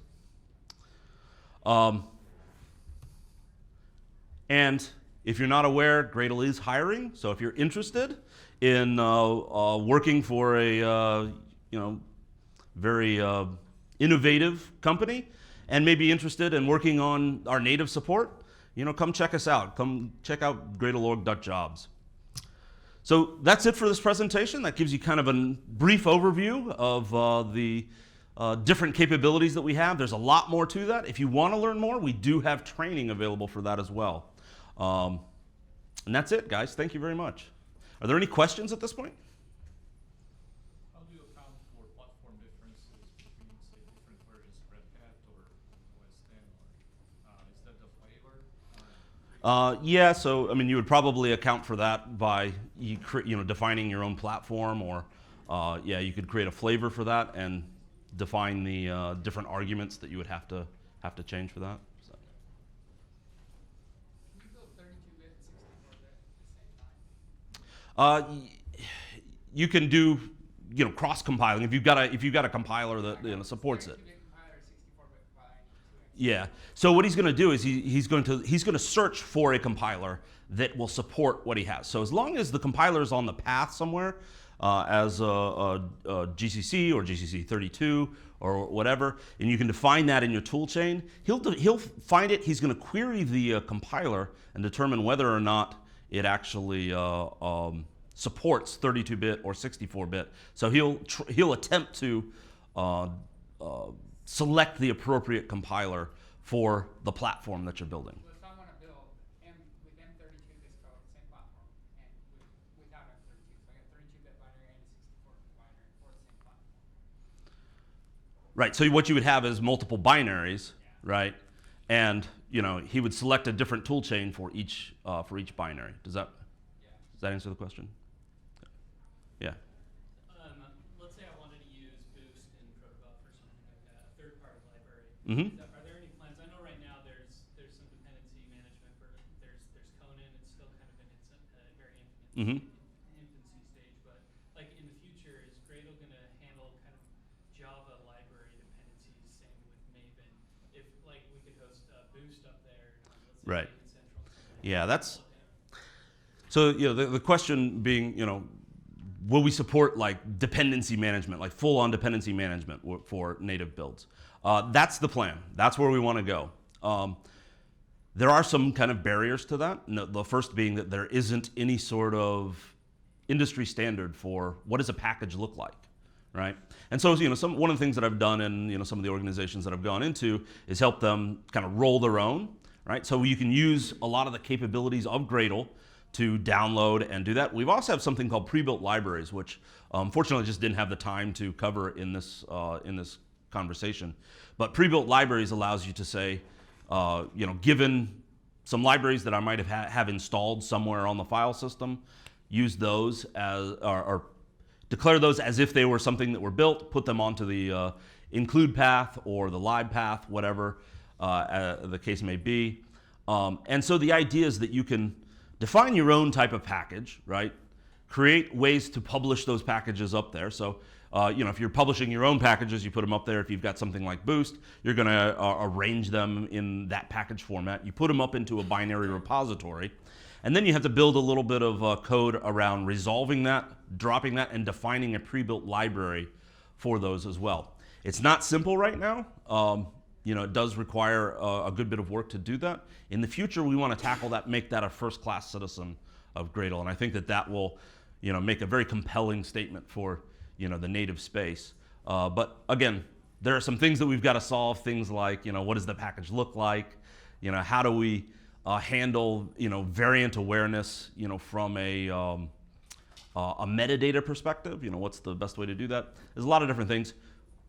And if you're not aware, Gradle is hiring. So if you're interested in working for a very innovative company, and maybe interested in working on our native support, come check us out. Come check out gradleorg.jobs. So that's it for this presentation. That gives you kind of a brief overview of the different capabilities that we have. There's a lot more to that. If you want to learn more, we do have training available for that as well. And that's it, guys. Thank you very much. Are there any questions at this point? How do you account for platform differences between, say, different versions of Red Hat or OS 10? Or, is that the flavor? Yeah, so I mean, you would probably account for that by defining your own platform, or yeah, you could create a flavor for that and define the different arguments that you would have to change for that. So. Can you build 32-bit and 64-bit at the same time? You can do cross-compiling if you've got a compiler that supports it. 32-bit compiler, 64-bit compiler, Yeah. So what he's going to do is he's going to search for a compiler that will support what he has. So as long as the compiler is on the path somewhere, as a GCC or GCC 32 or whatever, and you can define that in your tool chain, he'll find it. He's going to query the compiler and determine whether or not it actually supports 32-bit or 64-bit. So he'll attempt to select the appropriate compiler for the platform that you're building. Well, if I want to build with M32 this code, same platform, and without M32, so I got 32-bit binary and a 64-bit binary for the same platform. Right. So what you would have is multiple binaries, Yeah. right? And he would select a different tool chain for each binary. Does that answer the question? Yeah. Let's say I wanted to use Boost in Protobuf or something like that, a third-party library. Mm-hmm. Are there any plans? I know right now there's some dependency management for there's Conan. It's still kind of in its very infancy stage, but like in the future, is Gradle going to handle kind of Java library dependencies? Same with Maven. If like we could host Boost up there, let's say Right. Maven Central. Yeah, that's. So the question being, will we support like dependency management, like full-on dependency management for native builds? That's the plan. That's where we want to go. There are some kind of barriers to that. The first being that there isn't any sort of industry standard for what does a package look like, right? And so one of the things that I've done in some of the organizations that I've gone into is help them kind of roll their own, right? So you can use a lot of the capabilities of Gradle to download and do that. We've also have something called pre-built libraries, which unfortunately just didn't have the time to cover in this conversation. But pre-built libraries allows you to say, given some libraries that I might have installed somewhere on the file system, use those as or declare those as if they were something that were built, put them onto the include path or the lib path, whatever the case may be. And so the idea is that you can define your own type of package, right? Create ways to publish those packages up there. So, if you're publishing your own packages, you put them up there. If you've got something like Boost, you're going to arrange them in that package format. You put them up into a binary repository. And then you have to build a little bit of code around resolving that, dropping that, and defining a pre-built library for those as well. It's not simple right now. It does require a good bit of work to do that. In the future, we want to tackle that, make that a first-class citizen of Gradle, and I think that will, make a very compelling statement for, the native space. But again, there are some things that we've got to solve. Things like, what does the package look like? How do we handle, variant awareness, from a metadata perspective? What's the best way to do that? There's a lot of different things.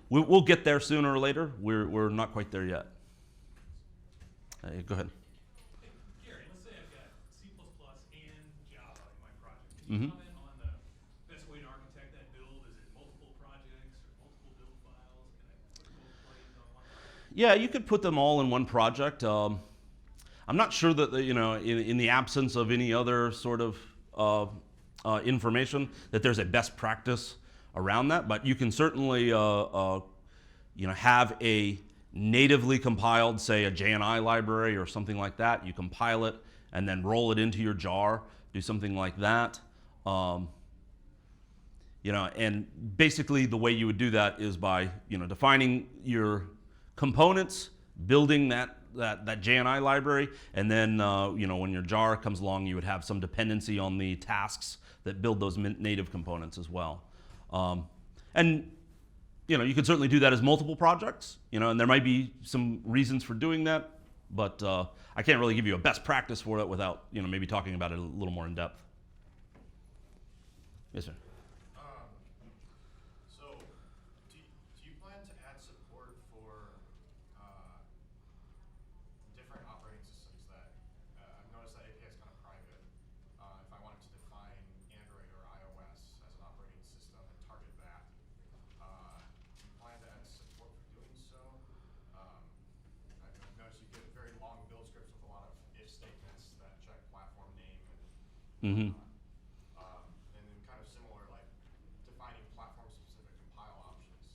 We'll get there sooner or later. We're not quite there yet. Go ahead. Hey, Gary, let's say I've got C++ and Java in my project. Can Mm-hmm. you comment on the best way to architect that build? Is it multiple projects or multiple build files? Can I put both planes on one project? Yeah, you could put them all in one project. I'm not sure that in the absence of any other sort of information that there's a best practice around that, but you can certainly have a natively compiled, say, a JNI library or something like that. You compile it and then roll it into your jar, do something like that. And basically the way you would do that is by defining your components, building that JNI library, and then when your jar comes along, you would have some dependency on the tasks that build those native components as well. And you could certainly do that as multiple projects, and there might be some reasons for doing that, but I can't really give you a best practice for it without maybe talking about it a little more in depth. Yes, sir. So, do you plan to add support for different operating systems that I've noticed that API is kind of private. If I wanted to define Android or iOS as an operating system and target that, do you plan to add support for doing so? I've noticed you get very long build scripts with a lot of if statements that check platform name and Mm-hmm. and then kind of similar, like defining platform-specific compile options.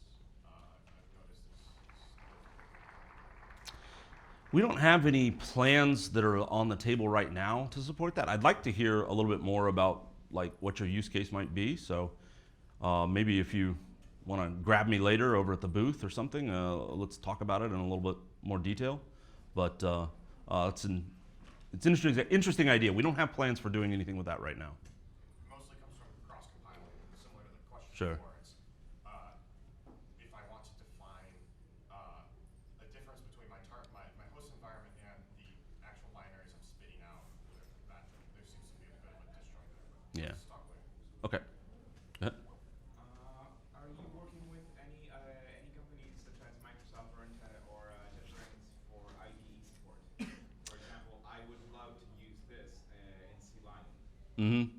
I've noticed this. We don't have any plans that are on the table right now to support that. I'd like to hear a little bit more about what your use case might be. So maybe if you want to grab me later over at the booth or something, let's talk about it in a little bit more detail. But it's an interesting idea. We don't have plans for doing anything with that right now. Mostly comes from cross-compiling, similar to the question Sure. before. It's if I want to define a difference between my host environment and the actual binaries I'm spitting out, there seems to be a bit of a disjoint there. But Yeah. let's talk later. Okay. Go ahead. Are you working with any companies such as Microsoft or JetBrains for IDE support? For example, I would love to use this in C Lion. Mm-hmm.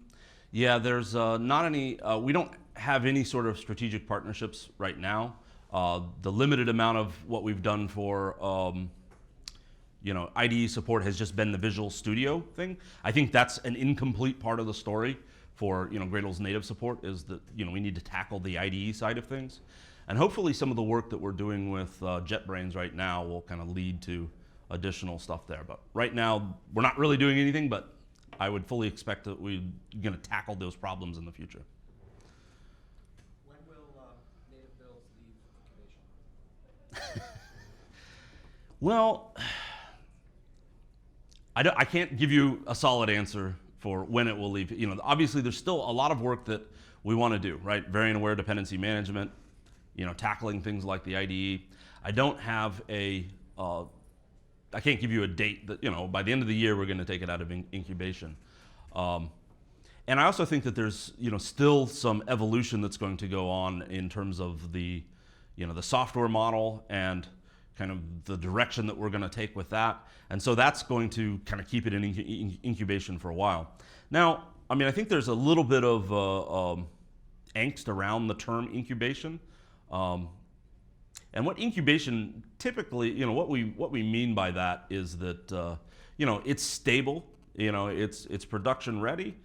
Yeah, there's not any, we don't have any sort of strategic partnerships right now. The limited amount of what we've done for IDE support has just been the Visual Studio thing. I think that's an incomplete part of the story for Gradle's native support, is that we need to tackle the IDE side of things. And hopefully some of the work that we're doing with JetBrains right now will kind of lead to additional stuff there. But right now, we're not really doing anything, but I would fully expect that we're going to tackle those problems in the future. When will native builds leave incubation? Well, I can't give you a solid answer for when it will leave. Obviously there's still a lot of work that we want to do, right? Variant aware dependency management, tackling things like the IDE. I don't have I can't give you a date that, by the end of the year we're going to take it out of incubation. And I also think that there's, still some evolution that's going to go on in terms of the software model and kind of the direction that we're going to take with that. And so that's going to kind of keep it in incubation for a while. Now, I think there's a little bit of angst around the term incubation. And what incubation typically, what we mean by that is that, it's stable, it's production ready,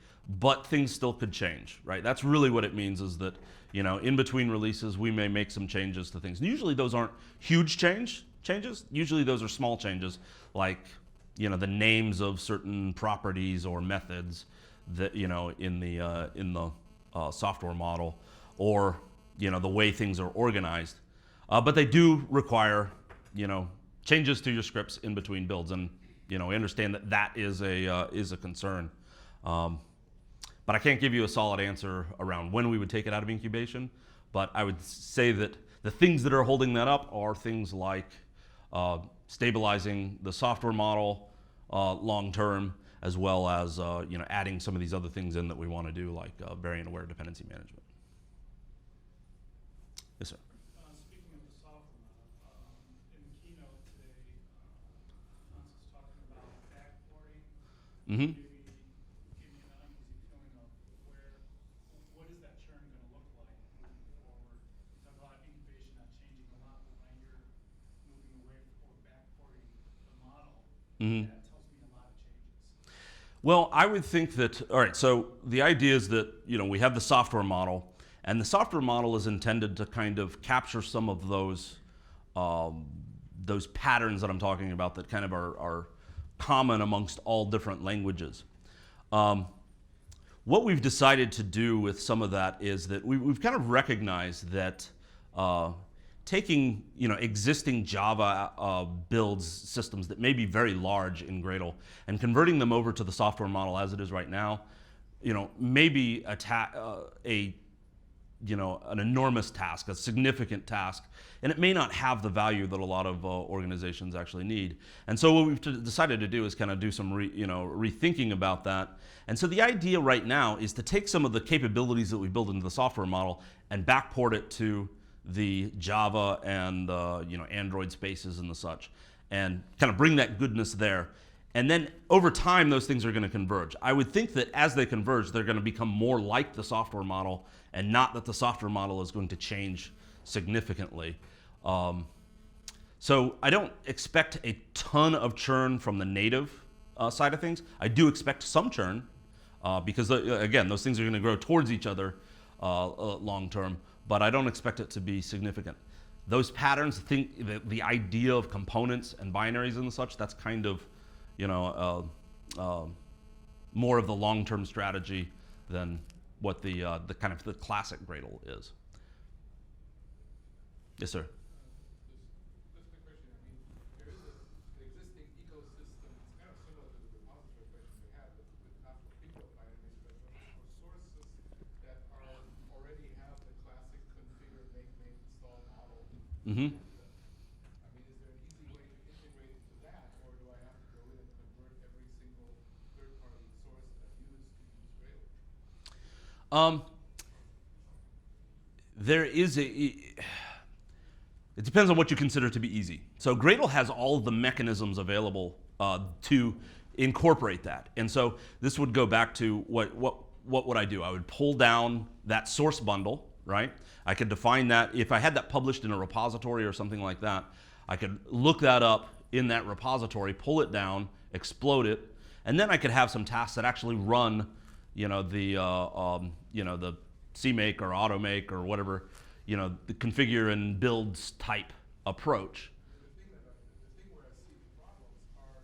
but things still could change, right? That's really what it means, is that, in between releases, we may make some changes to things. And usually those aren't huge changes. Usually those are small changes, like, the names of certain properties or methods that, in the software model, or, the way things are organized. But they do require, changes to your scripts in between builds, and we understand that is a concern. But I can't give you a solid answer around when we would take it out of incubation. But I would say that the things that are holding that up are things like stabilizing the software model long term, as well as adding some of these other things in that we want to do, like variant-aware dependency management. Yes, sir. Speaking of the software model, in the keynote today, Hans was talking about backporting. Mm-hmm. Maybe give me an uneasy feeling of what is that churn going to look like moving forward? You talk about incubation not changing a lot, but when you're moving away or backporting the model, Mm-hmm. that tells me a lot of changes. Well, I would think that, all right, so the idea is that, we have the software model, and the software model is intended to kind of capture some of those patterns that I'm talking about that kind of are common amongst all different languages. What we've decided to do with some of that is that we've kind of recognized that taking existing Java builds systems that may be very large in Gradle and converting them over to the software model as it is right now, may be an enormous task, a significant task, and it may not have the value that a lot of organizations actually need. And so what we've decided to do is kind of do some rethinking about that. And so the idea right now is to take some of the capabilities that we build into the software model and backport it to the Java and Android spaces and the such, and kind of bring that goodness there. And then over time, those things are going to converge. I would think that as they converge, they're going to become more like the software model, and not that the software model is going to change significantly. So I don't expect a ton of churn from the native side of things. I do expect some churn because, again, those things are going to grow towards each other long term, but I don't expect it to be significant. Those patterns, the idea of components and binaries and such, that's kind of more of the long-term strategy than what the kind of the classic Gradle is. Yes, sir. Just a question. I mean, there is an existing ecosystem. It's kind of similar to the repository question we had with not for pre-built binaries, but for sources that already have the classic configure, make, install model. Mm-hmm. I mean, is there an easy way to integrate into that, or do I have to go in and convert every single third-party source that I use to use Gradle? There is it depends on what you consider to be easy. So Gradle has all of the mechanisms available to incorporate that. And so this would go back to what would I do? I would pull down that source bundle, right? I could define that. If I had that published in a repository or something like that, I could look that up in that repository, pull it down, explode it, and then I could have some tasks that actually run, the CMake or AutoMake or whatever, the configure and builds type approach. The thing where I see the problems are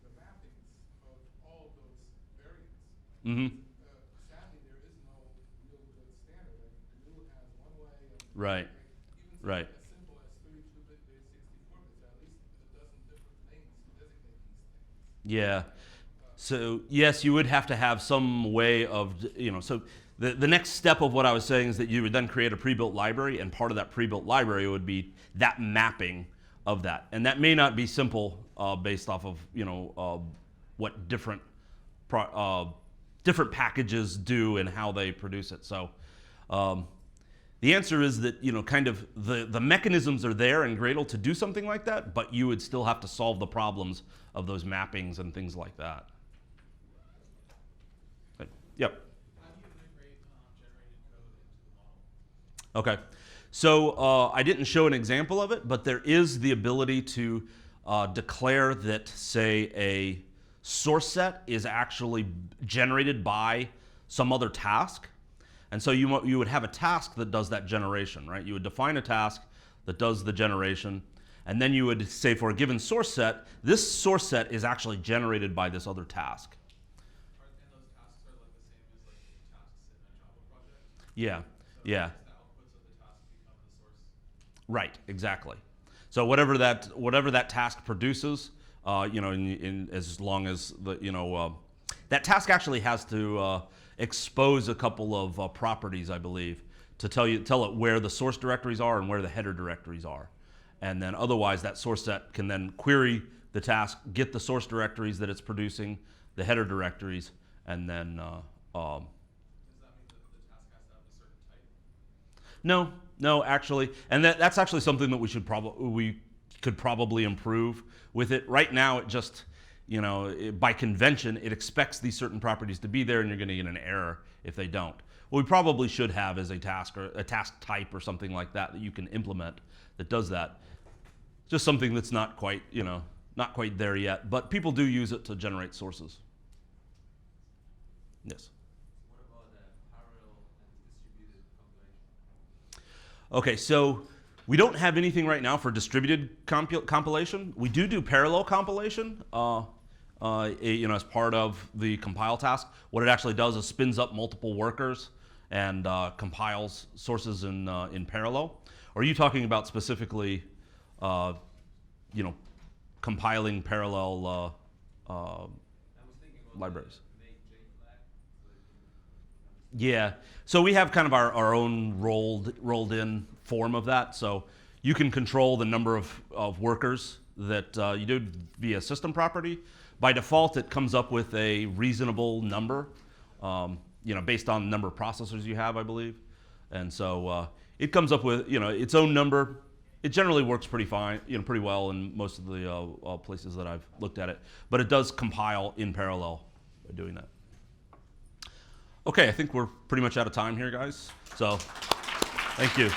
the mappings of all those variants. Mm-hmm. Sadly, there is no real good standard. I mean, GNU has one way, and Right. even Right. as simple as 32-bit base, 64-bit, at least a dozen different names to designate these things. Yeah. So yes, you would have to have some way of, so the next step of what I was saying is that you would then create a pre-built library, and part of that pre-built library would be that mapping of that. And that may not be simple based off of, what different packages do and how they produce it. So the answer is that, kind of the mechanisms are there in Gradle to do something like that, but you would still have to solve the problems of those mappings and things like that. Okay. Yep. How do you integrate generated code into the model? Okay. So I didn't show an example of it, but there is the ability to declare that, say, a source set is actually generated by some other task. And so you would have a task that does that generation, right? You would define a task that does the generation, and then you would say for a given source set, this source set is actually generated by this other task. And those tasks are like the same as like the tasks in a Java project? Yeah, So yeah. the outputs of the task become the source? Right, exactly. So whatever that task produces, in as long as that task actually has to expose a couple of properties, I believe, to tell it where the source directories are and where the header directories are. And then otherwise that source set can then query the task, get the source directories that it's producing, the header directories, and then Does that mean that the task has to have a certain type? no, actually, and that's actually something that we could probably improve with it. Right now, it just, by convention, it expects these certain properties to be there, and you're going to get an error if they don't. What we probably should have is a task or a task type or something like that you can implement that does that. Just something that's not quite, not quite there yet, but people do use it to generate sources. Yes. What about parallel and distributed compilation? Okay, so we don't have anything right now for distributed compilation. We do parallel compilation, as part of the compile task. What it actually does is spins up multiple workers and compiles sources in parallel. Or are you talking about specifically, compiling parallel I was thinking about libraries? make JFlag so that Yeah, so we have kind of our own rolled in form of that. So you can control the number of workers that you do via system property. By default, it comes up with a reasonable number, based on the number of processors you have, I believe. And so it comes up with its own number. It generally works pretty fine, pretty well in most of the places that I've looked at it. But it does compile in parallel by doing that. Okay, I think we're pretty much out of time here, guys. So, thank you.